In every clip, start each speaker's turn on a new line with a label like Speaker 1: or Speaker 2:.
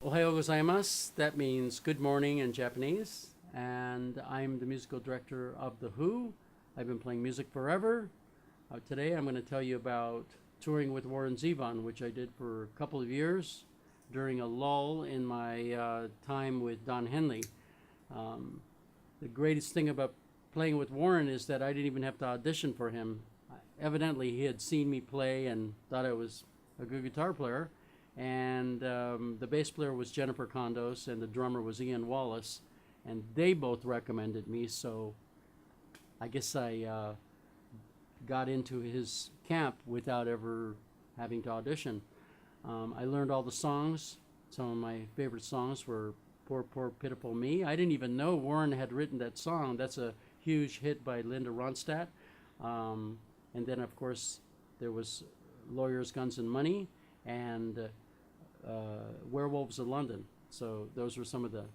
Speaker 1: Ohayo gozaimasu. That means good morning in Japanese. And I'm the musical director of The Who. I've been playing music forever. Today I'm going to tell you about touring with Warren Zevon, which I did for a couple of years during a lull in my time with Don Henley. The greatest thing about playing with Warren is that I didn't even have to audition for him. Evidently, he had seen me play and thought I was a good guitar player. And the bass player was Jennifer Condos, and the drummer was Ian Wallace. And they both recommended me, so I guess I got into his camp without ever having to audition. I learned all the songs. Some of my favorite songs were Poor, Poor, Pitiful Me. I didn't even know Warren had written that song. That's a huge hit by Linda Ronstadt. And then, of course, there was Lawyers, Guns, and Money, and Werewolves of London. So those were some of the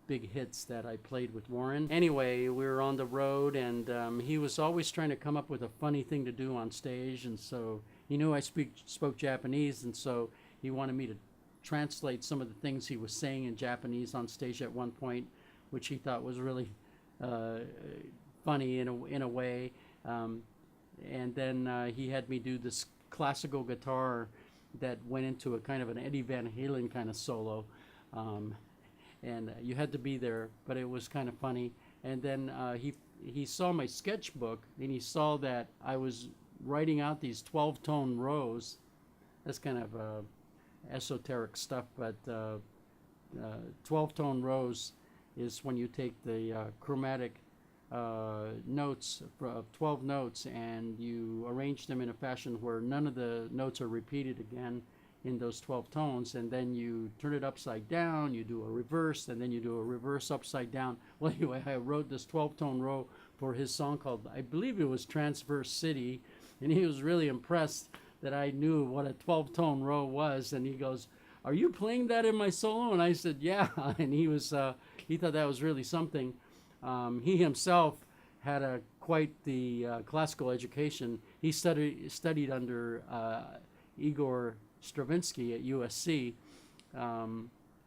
Speaker 1: big hits that I played with Warren. Anyway, we were on the road, and he was always trying to come up with a funny thing to do on stage, and so he knew I spoke Japanese, and so he wanted me to translate some of the things he was saying in Japanese on stage at one point, which he thought was really funny in a way. And then he had me do this classical guitar that went into a kind of an Eddie Van Halen kind of solo. And you had to be there, but it was kind of funny. And then he saw my sketchbook, and he saw that I was writing out these 12-tone rows. That's kind of esoteric stuff, but 12-tone rows is when you take the chromatic notes of 12 notes and you arrange them in a fashion where none of the notes are repeated again in those 12 tones, and then you turn it upside down, you do a reverse, and then you do a reverse upside down. Well, anyway, I wrote this 12-tone row for his song called, I believe it was Transverse City, and he was really impressed that I knew what a 12-tone row was, and he goes, "Are you playing that in my solo?" And I said, "Yeah," and he thought that was really something. He himself had quite the classical education. He studied under Igor Stravinsky at USC,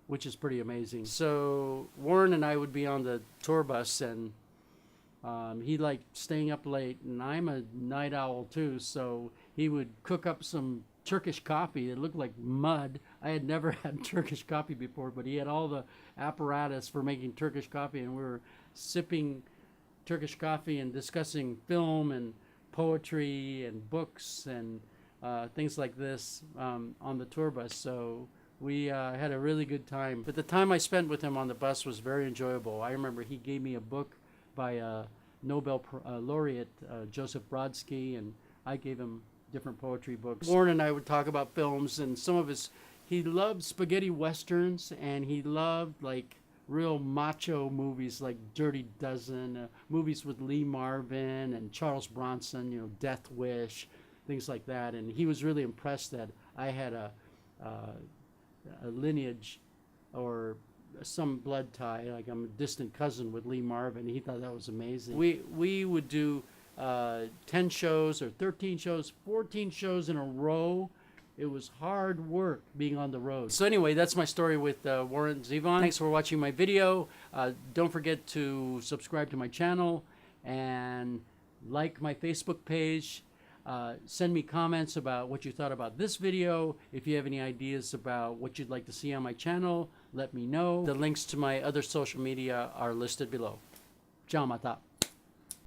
Speaker 1: which is pretty amazing. So Warren and I would be on the tour bus, and he liked staying up late, and I'm a night owl too, so he would cook up some Turkish coffee. It looked like mud. I had never had Turkish coffee before, but he had all the apparatus for making Turkish coffee, and we were sipping Turkish coffee and discussing film and poetry and books and things like this on the tour bus. So we had a really good time. But the time I spent with him on the bus was very enjoyable. I remember he gave me a book by Nobel laureate Joseph Brodsky, and I gave him different poetry books. Warren and I would talk about films, and he loved spaghetti westerns, and he loved like real macho movies like Dirty Dozen, movies with Lee Marvin and Charles Bronson, Death Wish, things like that. And he was really impressed that I had a lineage or some blood tie, like I'm a distant cousin with Lee Marvin. He thought that was amazing. We would do 10 shows or 13 shows, 14 shows in a row. It was hard work being on the road. So anyway, that's my story with Warren Zevon. Thanks for watching my video. Don't forget to subscribe to my channel and like my Facebook page. Send me comments about what you thought about this video. If you have any ideas about what you'd like to see on my channel, let me know. The links to my other social media are listed below. Ciao, mata.